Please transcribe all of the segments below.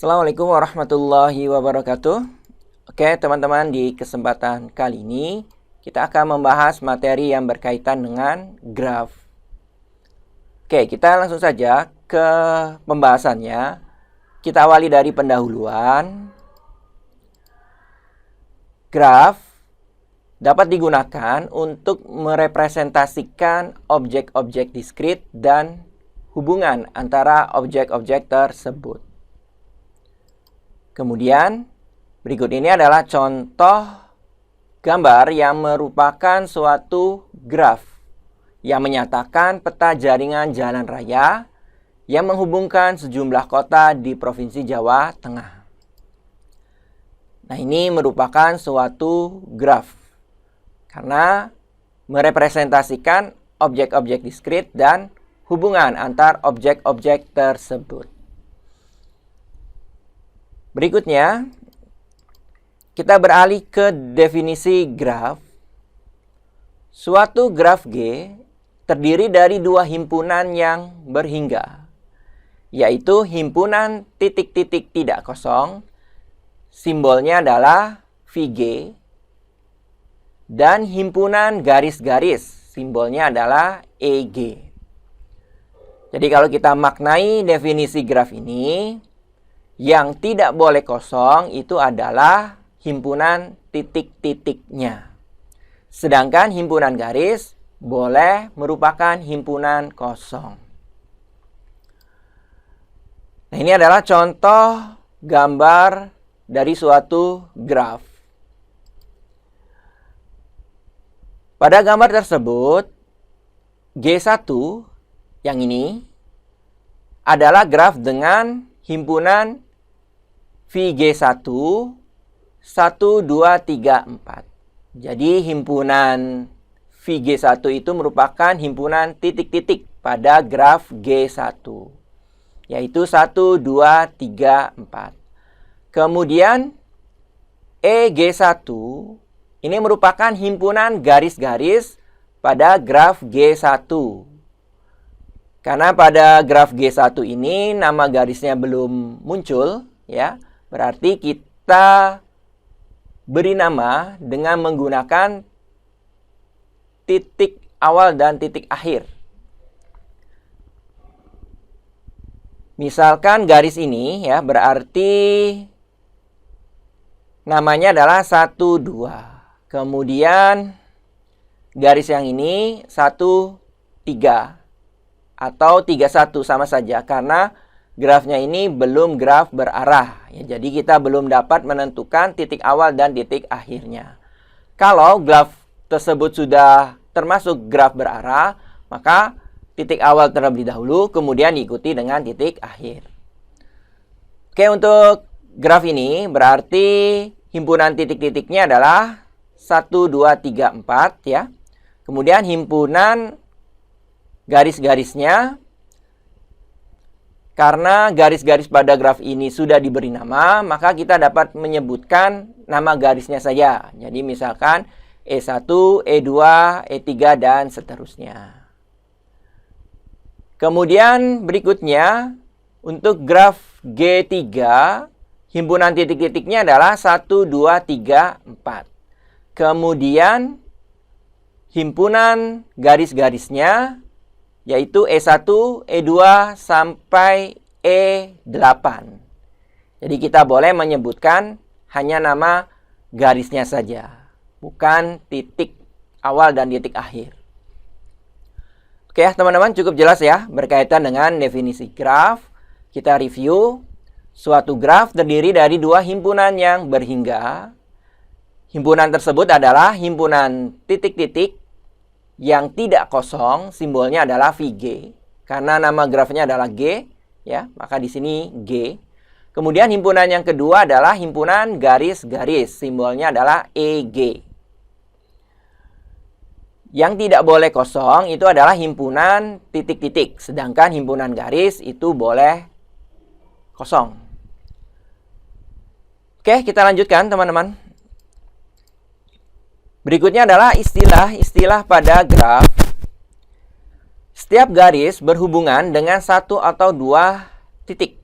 Assalamualaikum warahmatullahi wabarakatuh. Oke teman-teman, di kesempatan kali ini kita akan membahas materi yang berkaitan dengan graf. Oke, kita langsung saja ke pembahasannya. Kita awali dari pendahuluan. Graf dapat digunakan untuk merepresentasikan objek-objek diskrit dan hubungan antara objek-objek tersebut. Kemudian, berikut ini adalah contoh gambar yang merupakan suatu graf yang menyatakan peta jaringan jalan raya yang menghubungkan sejumlah kota di Provinsi Jawa Tengah. Nah, ini merupakan suatu graf karena merepresentasikan objek-objek diskrit dan hubungan antar objek-objek tersebut. Berikutnya, kita beralih ke definisi graf. Suatu graf G terdiri dari dua himpunan yang berhingga, yaitu himpunan titik-titik tidak kosong, simbolnya adalah VG, dan himpunan garis-garis, simbolnya adalah EG. Jadi kalau kita maknai definisi graf ini, yang tidak boleh kosong itu adalah himpunan titik-titiknya. Sedangkan himpunan garis boleh merupakan himpunan kosong. Nah, ini adalah contoh gambar dari suatu graf. Pada gambar tersebut, G1 yang ini adalah graf dengan himpunan VG1 1, 2, 3, 4. Jadi himpunan VG1 itu merupakan himpunan titik-titik pada graf G1, yaitu 1, 2, 3, 4. Kemudian EG1 ini merupakan himpunan garis-garis pada graf G1. Karena pada graf G1 ini nama garisnya belum muncul, ya. Berarti kita beri nama dengan menggunakan titik awal dan titik akhir. Misalkan garis ini ya berarti namanya adalah 1, 2. Kemudian garis yang ini 1, 3. Atau 31 sama saja karena grafnya ini belum graf berarah. Ya, jadi kita belum dapat menentukan titik awal dan titik akhirnya. Kalau graf tersebut sudah termasuk graf berarah, maka titik awal terlebih dahulu, kemudian diikuti dengan titik akhir. Oke, untuk graf ini berarti himpunan titik-titiknya adalah 1, 2, 3, 4 ya. Kemudian himpunan garis-garisnya, karena garis-garis pada graf ini sudah diberi nama, maka kita dapat menyebutkan nama garisnya saja. Jadi misalkan E1, E2, E3, dan seterusnya. Kemudian berikutnya, untuk graf G3, himpunan titik-titiknya adalah 1, 2, 3, 4. Kemudian himpunan garis-garisnya yaitu E1, E2, sampai E8. Jadi kita boleh menyebutkan hanya nama garisnya saja, bukan titik awal dan titik akhir. Oke ya teman-teman, cukup jelas ya berkaitan dengan definisi graf. Kita review. Suatu graf terdiri dari dua himpunan yang berhingga. Himpunan tersebut adalah himpunan titik-titik yang tidak kosong, simbolnya adalah VG. Karena nama grafnya adalah G, ya, maka di sini G. Kemudian himpunan yang kedua adalah himpunan garis-garis, simbolnya adalah EG. Yang tidak boleh kosong itu adalah himpunan titik-titik, sedangkan himpunan garis itu boleh kosong. Oke, kita lanjutkan teman-teman. Berikutnya adalah istilah-istilah pada graf. Setiap garis berhubungan dengan satu atau dua titik.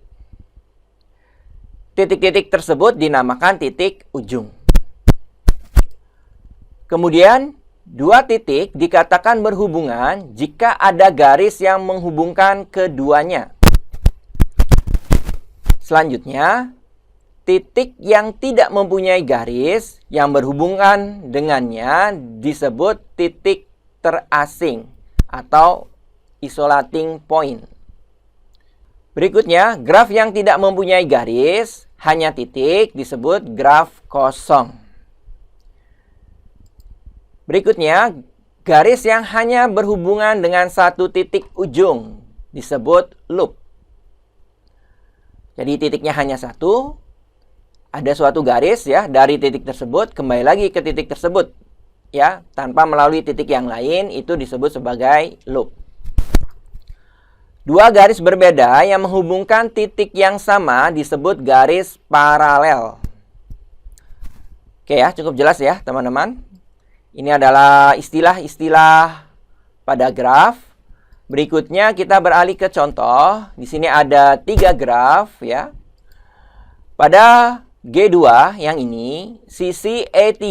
Titik-titik tersebut dinamakan titik ujung. Kemudian, dua titik dikatakan berhubungan jika ada garis yang menghubungkan keduanya. Selanjutnya, titik yang tidak mempunyai garis yang berhubungan dengannya disebut titik terasing atau isolating point. Berikutnya, graf yang tidak mempunyai garis, hanya titik, disebut graf kosong. Berikutnya, garis yang hanya berhubungan dengan satu titik ujung disebut loop. Jadi titiknya hanya satu, ada suatu garis ya dari titik tersebut kembali lagi ke titik tersebut ya, tanpa melalui titik yang lain, itu disebut sebagai loop. Dua garis berbeda yang menghubungkan titik yang sama disebut garis paralel. Oke ya, cukup jelas ya teman-teman. Ini adalah istilah-istilah pada graf. Berikutnya kita beralih ke contoh. Di sini ada 3 graf ya. Pada G2 yang ini, sisi E3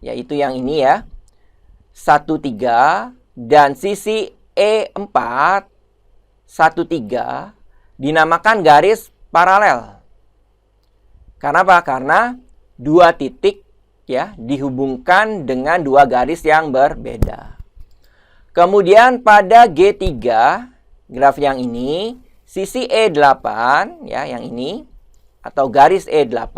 yaitu yang ini ya, 1,3, dan sisi E4 1,3 dinamakan garis paralel. Karena apa? Karena dua titik ya dihubungkan dengan dua garis yang berbeda. Kemudian pada G3 graf yang ini, sisi E8 ya yang ini atau garis E8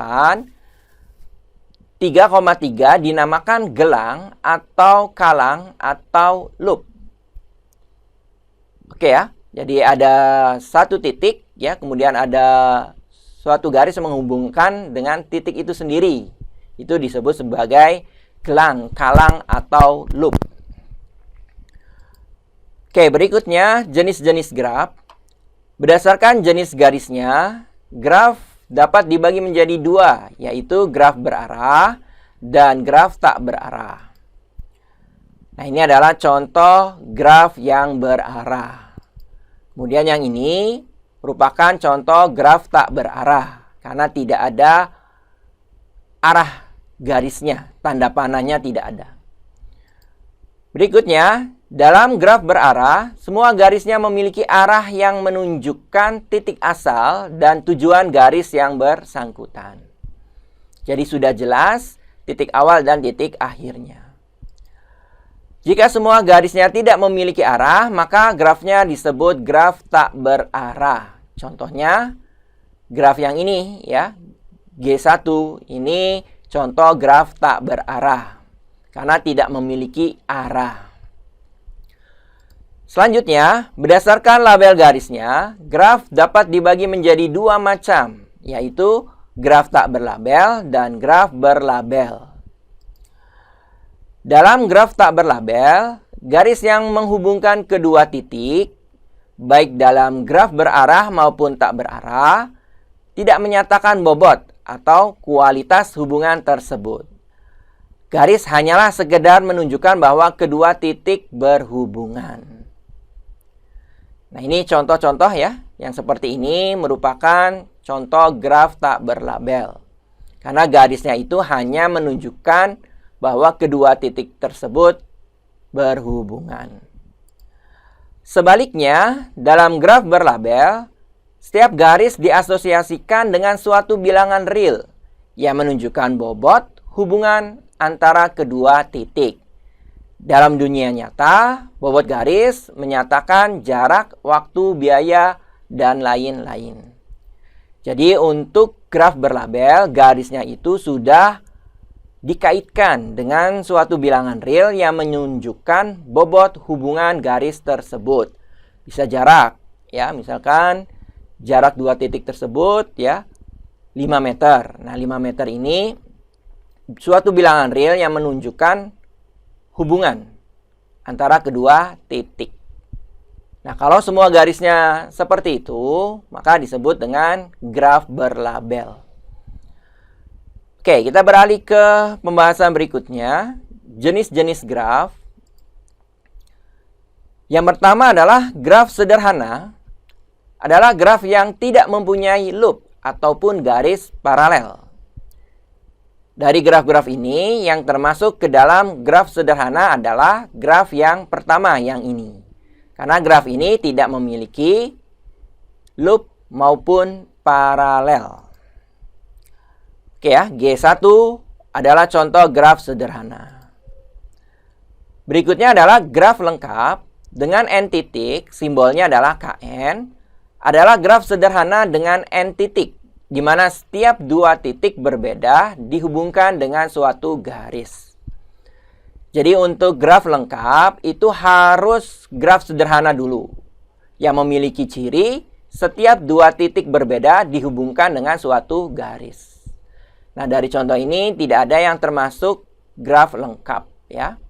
3,3 dinamakan gelang atau kalang atau loop. Oke ya. Jadi ada satu titik ya, kemudian ada suatu garis yang menghubungkan dengan titik itu sendiri. Itu disebut sebagai gelang, kalang, atau loop. Oke, berikutnya jenis-jenis graf. Berdasarkan jenis garisnya, graf dapat dibagi menjadi dua, yaitu graf berarah dan graf tak berarah. Nah, ini adalah contoh graf yang berarah. Kemudian yang ini merupakan contoh graf tak berarah, karena tidak ada arah garisnya, tanda panahnya tidak ada. Berikutnya, dalam graf berarah, semua garisnya memiliki arah yang menunjukkan titik asal dan tujuan garis yang bersangkutan. Jadi sudah jelas titik awal dan titik akhirnya. Jika semua garisnya tidak memiliki arah, maka grafnya disebut graf tak berarah. Contohnya, graf yang ini ya, G1 ini contoh graf tak berarah karena tidak memiliki arah. Selanjutnya, berdasarkan label garisnya, graf dapat dibagi menjadi dua macam, yaitu graf tak berlabel dan graf berlabel. Dalam graf tak berlabel, garis yang menghubungkan kedua titik, baik dalam graf berarah maupun tak berarah, tidak menyatakan bobot atau kualitas hubungan tersebut. Garis hanyalah sekedar menunjukkan bahwa kedua titik berhubungan. Nah, ini contoh-contoh ya, yang seperti ini merupakan contoh graf tak berlabel. Karena garisnya itu hanya menunjukkan bahwa kedua titik tersebut berhubungan. Sebaliknya, dalam graf berlabel, setiap garis diasosiasikan dengan suatu bilangan real yang menunjukkan bobot hubungan antara kedua titik. Dalam dunia nyata, bobot garis menyatakan jarak, waktu, biaya, dan lain-lain. Jadi untuk graf berlabel, garisnya itu sudah dikaitkan dengan suatu bilangan real yang menunjukkan bobot hubungan garis tersebut. Bisa jarak, ya, misalkan jarak dua titik tersebut ya 5 meter. Nah, 5 meter ini suatu bilangan real yang menunjukkan hubungan antara kedua titik. Nah, kalau semua garisnya seperti itu, maka disebut dengan graf berlabel. Oke, kita beralih ke pembahasan berikutnya, jenis-jenis graf. Yang pertama adalah graf sederhana, adalah graf yang tidak mempunyai loop ataupun garis paralel. Dari graf-graf ini, yang termasuk ke dalam graf sederhana adalah graf yang pertama, yang ini. Karena graf ini tidak memiliki loop maupun paralel. Oke ya, G1 adalah contoh graf sederhana. Berikutnya adalah graf lengkap dengan N titik, simbolnya adalah KN, adalah graf sederhana dengan N titik, di mana setiap dua titik berbeda dihubungkan dengan suatu garis. Jadi untuk graf lengkap itu harus graf sederhana dulu, yang memiliki ciri setiap dua titik berbeda dihubungkan dengan suatu garis. Nah, dari contoh ini tidak ada yang termasuk graf lengkap, ya.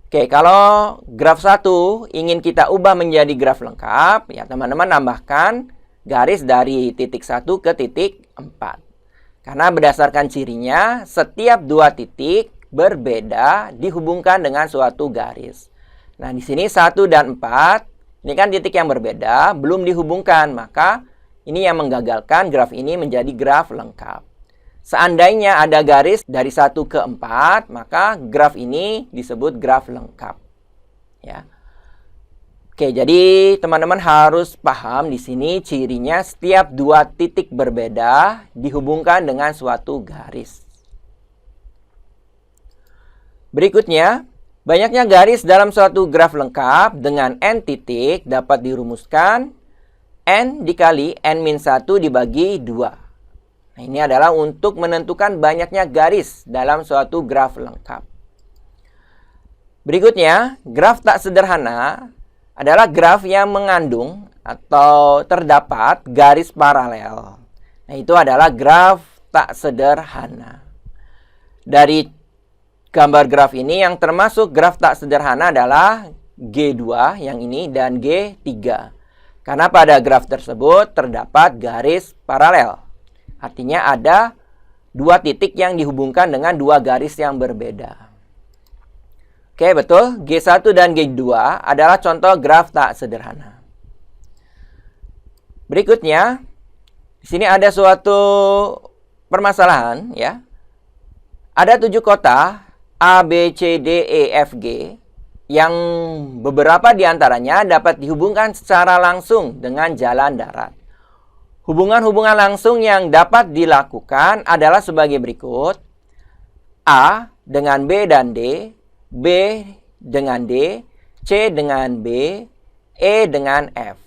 Oke, kalau graf 1 ingin kita ubah menjadi graf lengkap, ya teman-teman tambahkan garis dari titik 1 ke titik 4. Karena berdasarkan cirinya, setiap dua titik berbeda dihubungkan dengan suatu garis. Nah, di sini 1 dan 4, ini kan titik yang berbeda, belum dihubungkan, maka ini yang menggagalkan graf ini menjadi graf lengkap. Seandainya ada garis dari 1 ke 4, maka graf ini disebut graf lengkap. Ya. Oke, jadi teman-teman harus paham di sini cirinya setiap dua titik berbeda dihubungkan dengan suatu garis. Berikutnya, banyaknya garis dalam suatu graf lengkap dengan N titik dapat dirumuskan N dikali N-1 dibagi 2. Nah, ini adalah untuk menentukan banyaknya garis dalam suatu graf lengkap. Berikutnya, graf tak sederhana adalah graf yang mengandung atau terdapat garis paralel. Nah, itu adalah graf tak sederhana. Dari gambar graf ini yang termasuk graf tak sederhana adalah G2 yang ini dan G3. Karena pada graf tersebut terdapat garis paralel. Artinya ada dua titik yang dihubungkan dengan dua garis yang berbeda. Oke, betul. G1 dan G2 adalah contoh graf tak sederhana. Berikutnya, di sini ada suatu permasalahan, ya. Ada 7 kota A, B, C, D, E, F, G yang beberapa diantaranya dapat dihubungkan secara langsung dengan jalan darat. Hubungan-hubungan langsung yang dapat dilakukan adalah sebagai berikut. A dengan B dan D, B dengan D, C dengan B, E dengan F.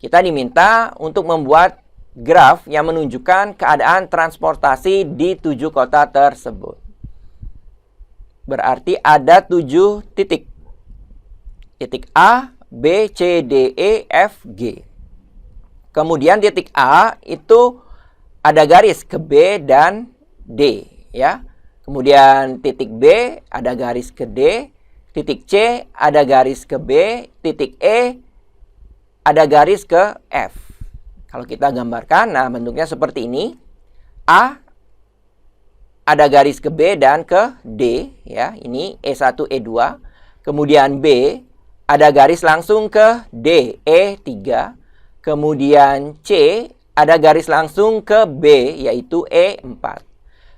Kita diminta untuk membuat graf yang menunjukkan keadaan transportasi di 7 kota tersebut. Berarti ada 7 titik. Titik A, B, C, D, E, F, G. Kemudian titik A itu ada garis ke B dan D, ya. Kemudian titik B ada garis ke D, titik C ada garis ke B, titik E ada garis ke F. Kalau kita gambarkan, nah bentuknya seperti ini. A ada garis ke B dan ke D, ya. Ini E1, E2. Kemudian B ada garis langsung ke D, E3. Kemudian C ada garis langsung ke B, yaitu E4.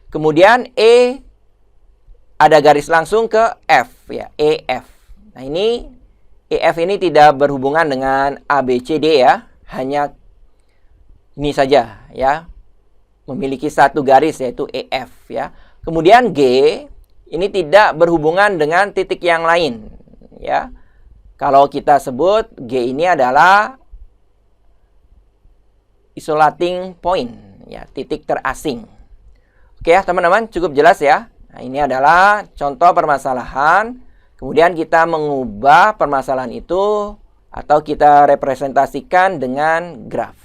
Kemudian E ada garis langsung ke F, ya, EF. Nah, ini EF ini tidak berhubungan dengan A, B, C, D, ya. Hanya ini saja, ya. Memiliki satu garis, yaitu EF, ya. Kemudian G ini tidak berhubungan dengan titik yang lain, ya. Kalau kita sebut G ini adalah isolating point, ya, titik terasing. Oke ya teman-teman, cukup jelas ya. Nah, ini adalah contoh permasalahan. Kemudian kita mengubah permasalahan itu atau kita representasikan dengan graf.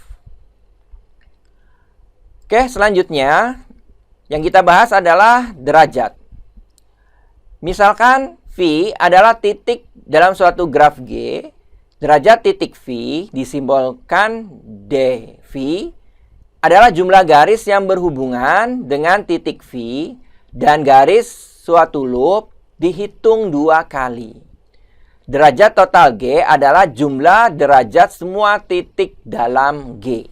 Oke, selanjutnya yang kita bahas adalah derajat. Misalkan V adalah titik dalam suatu graf G. Derajat titik V disimbolkan dV adalah jumlah garis yang berhubungan dengan titik V dan garis suatu loop dihitung 2 kali. derajat total G adalah jumlah derajat semua titik dalam G.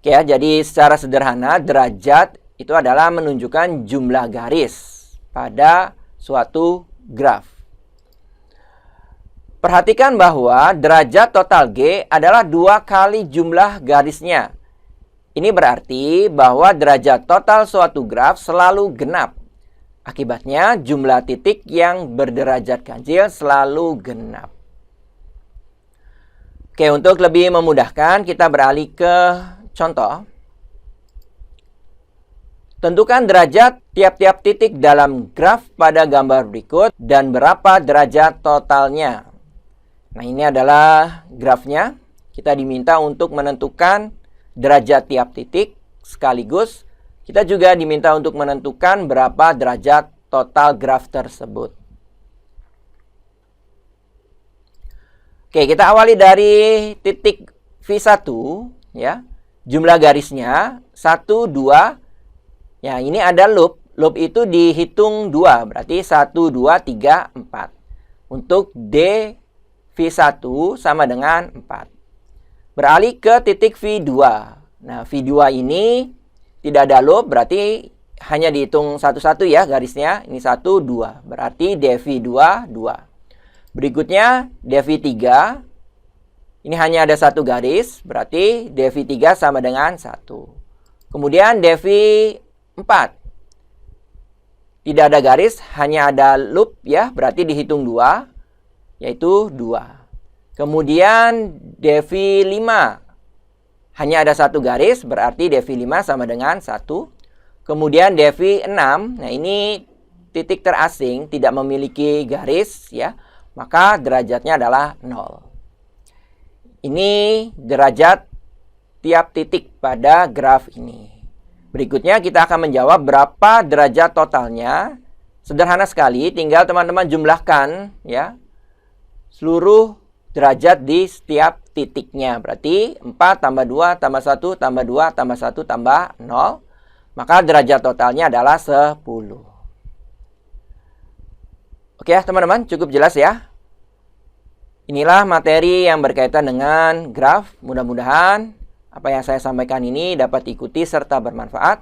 Oke ya, jadi secara sederhana derajat itu adalah menunjukkan jumlah garis pada suatu graf. Perhatikan bahwa derajat total G adalah 2 kali jumlah garisnya. Ini berarti bahwa derajat total suatu graf selalu genap. Akibatnya jumlah titik yang berderajat ganjil selalu genap. Oke, untuk lebih memudahkan kita beralih ke contoh. Tentukan derajat tiap-tiap titik dalam graf pada gambar berikut dan berapa derajat totalnya. Nah, ini adalah grafnya. Kita diminta untuk menentukan derajat tiap titik sekaligus kita juga diminta untuk menentukan berapa derajat total graf tersebut. Oke, kita awali dari titik V1 ya. Jumlah garisnya 1 2. Ya, ini ada loop. Loop itu dihitung 2, berarti 1 2 3 4. Untuk D V1 sama dengan 4. Beralih ke titik V2. Nah, V2 ini tidak ada loop, berarti hanya dihitung satu-satu ya garisnya. Ini 1, 2. Berarti DV2, 2. Berikutnya DV3. Ini hanya ada satu garis, berarti DV3 sama dengan 1. Kemudian DV4. Tidak ada garis, hanya ada loop ya, berarti dihitung 2. Yaitu 2. Kemudian DV5. Hanya ada satu garis, berarti DV5 sama dengan 1. Kemudian DV6. Nah, ini titik terasing, tidak memiliki garis ya. Maka derajatnya adalah 0. Ini derajat tiap titik pada graf ini. Berikutnya kita akan menjawab berapa derajat totalnya. Sederhana sekali, tinggal teman-teman jumlahkan ya. Seluruh derajat di setiap titiknya. Berarti 4 tambah 2 tambah 1 tambah 2 tambah 1 tambah 0. Maka derajat totalnya adalah 10. Oke ya teman-teman, cukup jelas ya. Inilah materi yang berkaitan dengan graf. Mudah-mudahan apa yang saya sampaikan ini dapat diikuti serta bermanfaat.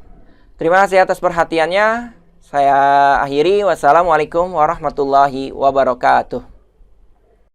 Terima kasih atas perhatiannya. Saya akhiri. Wassalamualaikum warahmatullahi wabarakatuh.